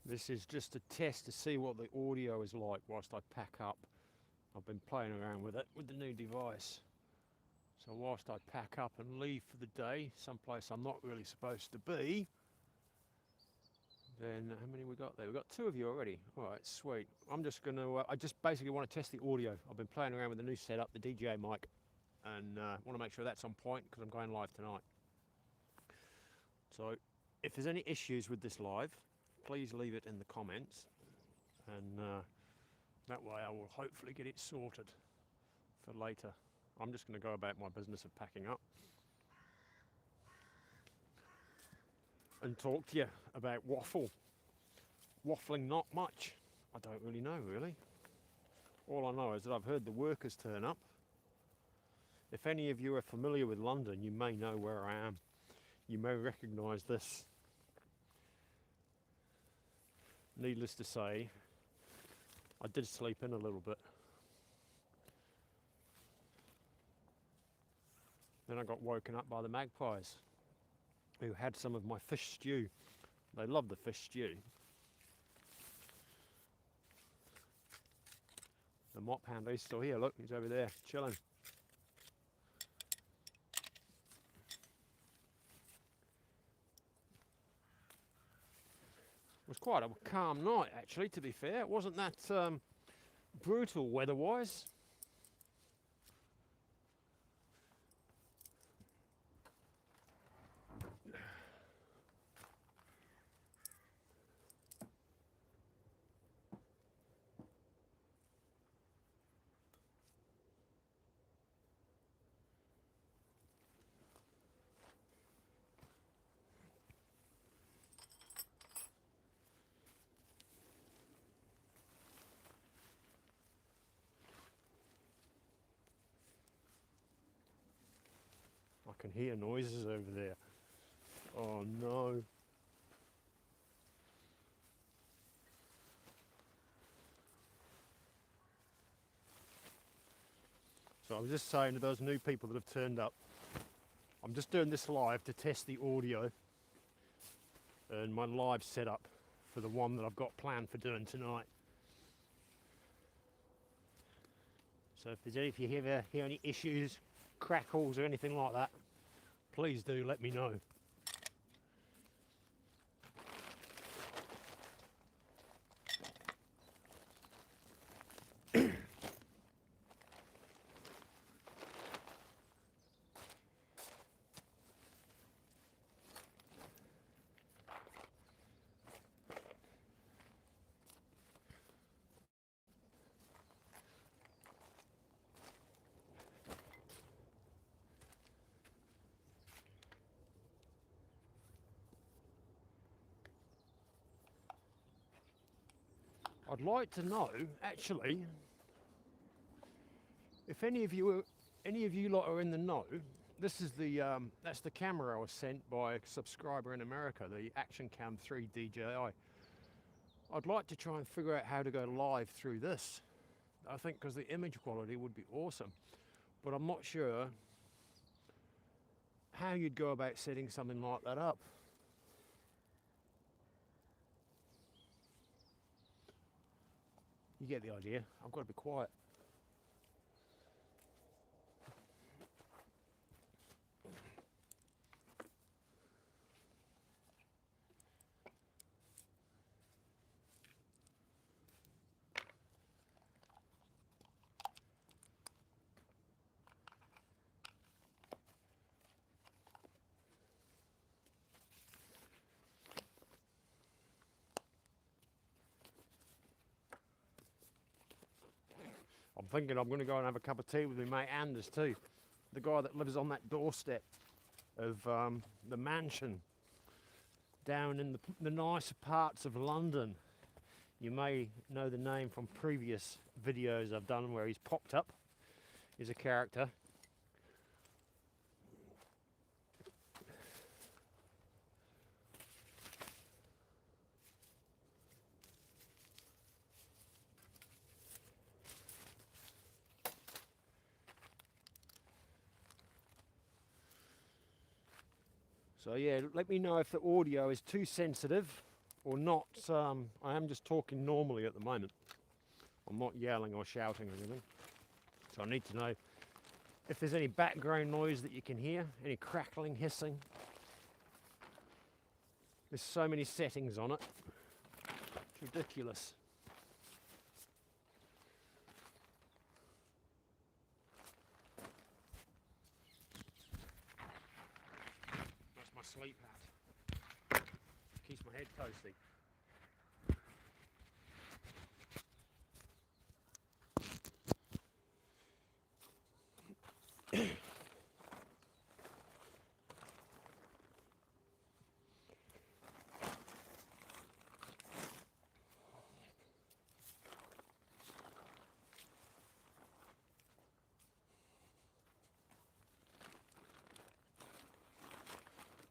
This is just a test to see what the audio is like whilst I pack up. I've been playing around with it with the new device. So whilst I pack up and leave for the day, someplace I'm not really supposed to be, then how many we got there? We've got 2 of you already. All right, sweet. I'm just going to, I just basically want to test the audio. I've been playing around with the new setup, the DJ mic, and want to make sure that's on point because I'm going live tonight. So if there's any issues with this live, please leave it in the comments, and that way I will hopefully get it sorted for later. I'm just going to go about my business of packing up and talk to you about waffling not much. I don't really know, really. All I know is that I've heard the workers turn up. If any of you are familiar with London, you may know where I am. You may recognise this. Needless to say, I did sleep in a little bit. Then I got woken up by the magpies, who had some of my fish stew. They love the fish stew. The mop handler is still here, look, he's over there, chilling. It was quite a calm night, actually, to be fair. It wasn't that brutal weather-wise. I can hear noises over there. Oh no. So I was just saying to those new people that have turned up, I'm just doing this live to test the audio and my live setup for the one that I've got planned for doing tonight. So if you ever hear any issues, crackles or anything like that, please do let me know. I'd like to know, actually, if any of you lot are in the know. This is the that's the camera I was sent by a subscriber in America, the Action Cam 3 DJI. I'd like to try and figure out how to go live through this. I think because the image quality would be awesome, but I'm not sure how you'd go about setting something like that up. You get the idea. I've got to be quiet. I'm thinking I'm going to go and have a cup of tea with my mate Anders too, the guy that lives on that doorstep of the mansion down in the nicer parts of London. You may know the name from previous videos I've done where he's popped up. He's a character. So yeah, let me know if the audio is too sensitive or not. I am just talking normally at the moment. I'm not yelling or shouting or anything. So I need to know if there's any background noise that you can hear, any crackling, hissing. There's so many settings on it. It's ridiculous. That's my sleep hat. Keeps my head toasty.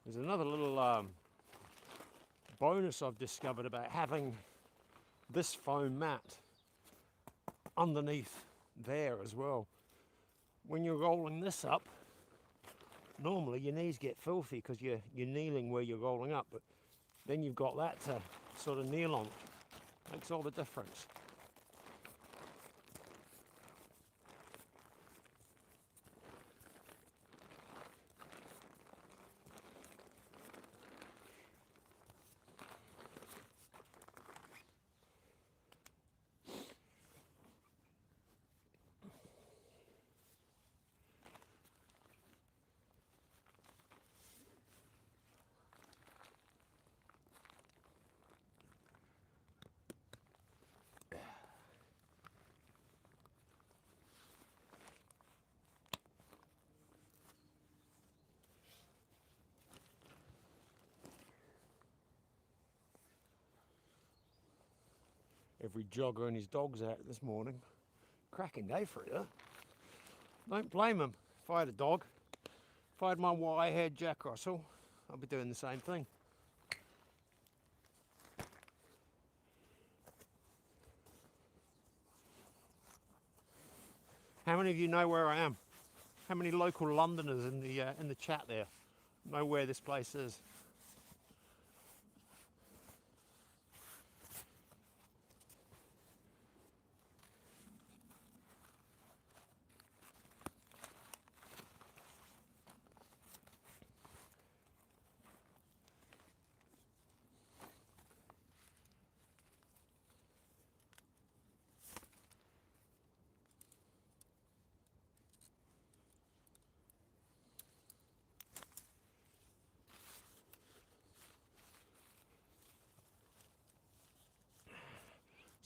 There's another little bonus I've discovered about having this foam mat underneath there as well. When you're rolling this up, normally your knees get filthy because you're kneeling where you're rolling up, but then you've got that to sort of kneel on. Makes all the difference. Every jogger and his dog's out this morning. Cracking day for it, huh? Don't blame him. If I had a dog, if I had my wire-haired Jack Russell, I'd be doing the same thing. How many of you know where I am? How many local Londoners in the chat there know where this place is?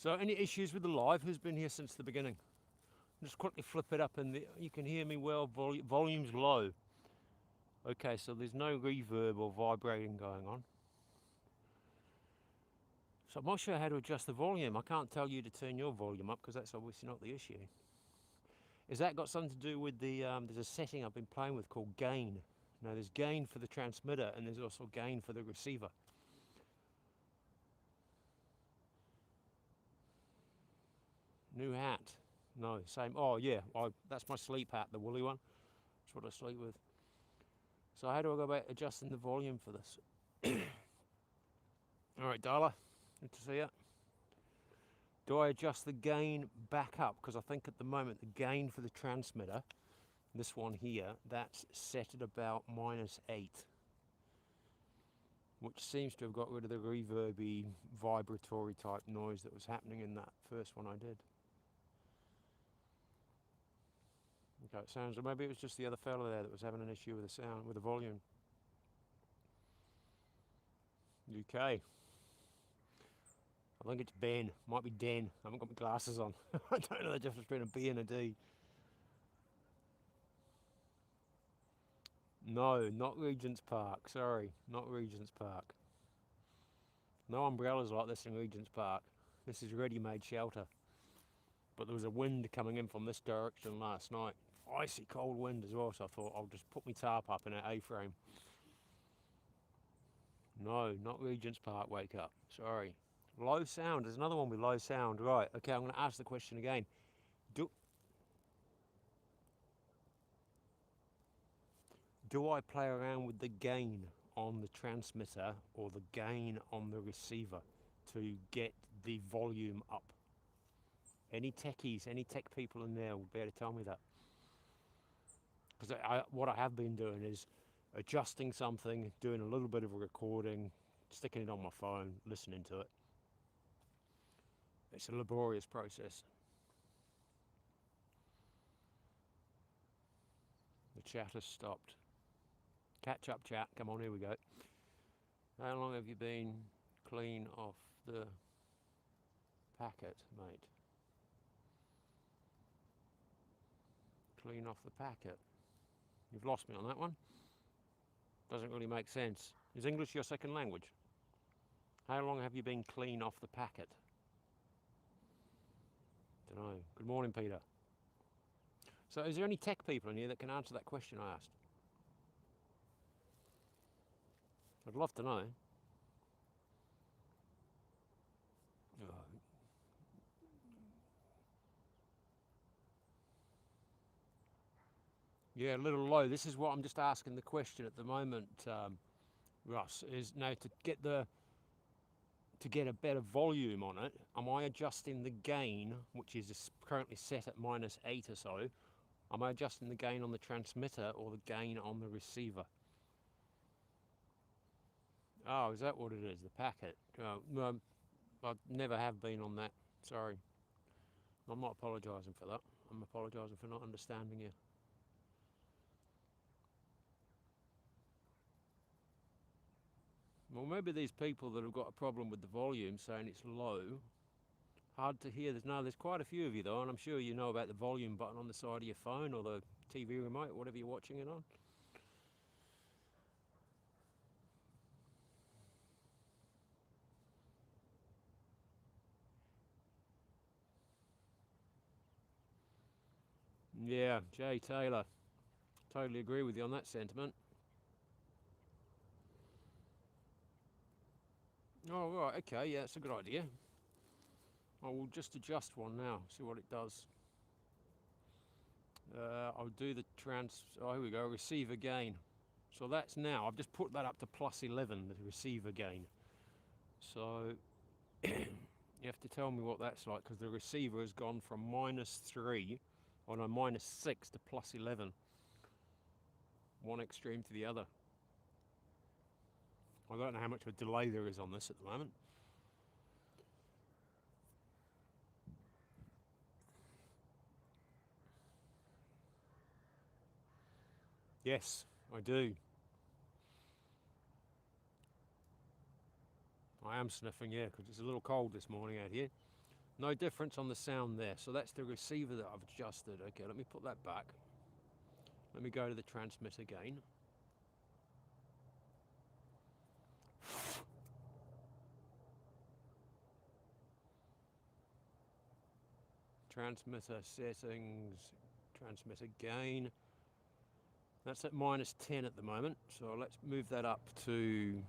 So any issues with the live? Who's been here since the beginning? Just quickly flip it up and you can hear me well, volume's low. Okay, so there's no reverb or vibrating going on. So I'm not sure how to adjust the volume. I can't tell you to turn your volume up because that's obviously not the issue. Has that got something to do with the, there's a setting I've been playing with called gain. Now there's gain for the transmitter and there's also gain for the receiver. New hat. No, same. Oh yeah, that's my sleep hat, the woolly one. That's what I sleep with. So how do I go about adjusting the volume for this? Alright, Darla, good to see you. Do I adjust the gain back up? Because I think at the moment the gain for the transmitter, this one here, that's set at about -8. Which seems to have got rid of the reverby, vibratory type noise that was happening in that first one I did. Okay, it sounds, or maybe it was just the other fella there that was having an issue with the sound, with the volume. UK. I think it's Ben, might be Den. I haven't got my glasses on. I don't know the difference between a B and a D. No, not Regent's Park, sorry, not Regent's Park. No umbrellas like this in Regent's Park. This is ready-made shelter. But there was a wind coming in from this direction last night. Icy cold wind as well, so I thought I'll just put my tarp up in an A-frame. No, not Regent's Park, wake up, sorry. Low sound, there's another one with low sound. Right, okay, I'm going to ask the question again. Do I play around with the gain on the transmitter or the gain on the receiver to get the volume up? Any techies, any tech people in there will be able to tell me that. Because what I have been doing is adjusting something, doing a little bit of a recording, sticking it on my phone, listening to it. It's a laborious process. The chat has stopped. Catch up, chat. Come on, here we go. How long have you been clean off the packet, mate? Clean off the packet. You've lost me on that one. Doesn't really make sense. Is English your second language? How long have you been clean off the packet? Don't know. Good morning, Peter. So is there any tech people in here that can answer that question I asked? I'd love to know. Yeah, a little low. This is what I'm just asking the question at the moment, Russ, is now to get a better volume on it, am I adjusting the gain, which is currently set at -8 or so, am I adjusting the gain on the transmitter or the gain on the receiver? Oh, is that what it is, the packet? I never have been on that, sorry. I'm not apologising for that. I'm apologising for not understanding you. Well, maybe these people that have got a problem with the volume saying it's low, hard to hear. There's quite a few of you though, and I'm sure you know about the volume button on the side of your phone or the TV remote, whatever you're watching it on. Yeah, Jay Taylor, totally agree with you on that sentiment. Oh, right, okay, yeah, that's a good idea. I will just adjust one now, see what it does. I'll do the oh, here we go, receiver gain. So that's now, I've just put that up to +11, the receiver gain. So you have to tell me what that's like, because the receiver has gone from -3, or no, -6 to +11. One extreme to the other. I don't know how much of a delay there is on this at the moment. Yes, I do. I am sniffing, yeah, because it's a little cold this morning out here. No difference on the sound there. So that's the receiver that I've adjusted. Okay, let me put that back. Let me go to the transmitter gain. Transmitter settings, transmitter gain. That's at -10 at the moment. So let's move that up to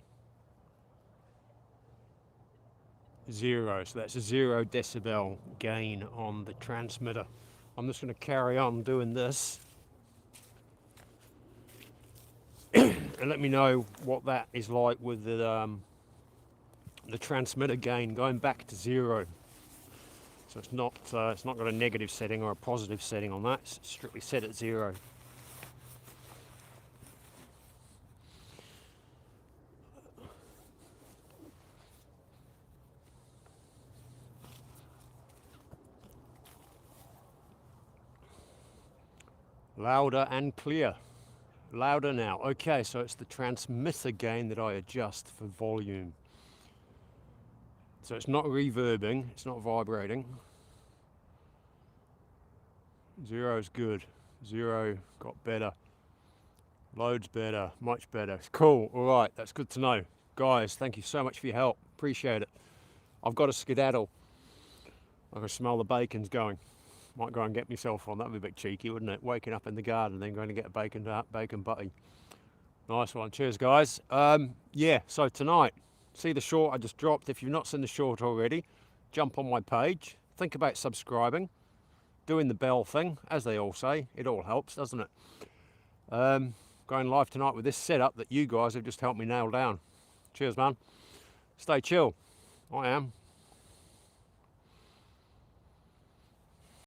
0. So that's a 0 decibel gain on the transmitter. I'm just going to carry on doing this. And let me know what that is like with the transmitter gain going back to 0. So it's not got a negative setting or a positive setting on that. It's strictly set at 0. Louder and clear. Louder now. Okay, so it's the transmitter gain that I adjust for volume. So it's not reverbing, it's not vibrating. 0's good. 0 got better. Loads better, much better. It's cool. All right, that's good to know. Guys, thank you so much for your help. Appreciate it. I've got to skedaddle. I can smell the bacon's going. Might go and get myself one. That'd be a bit cheeky, wouldn't it? Waking up in the garden and then going to get a bacon butty. Nice one. Cheers, guys. Yeah, so tonight, see the short I just dropped. If you've not seen the short already, jump on my page. Think about subscribing. Doing the bell thing, as they all say. It all helps, doesn't it? going live tonight with this setup that you guys have just helped me nail down. Cheers, man. Stay chill. I am.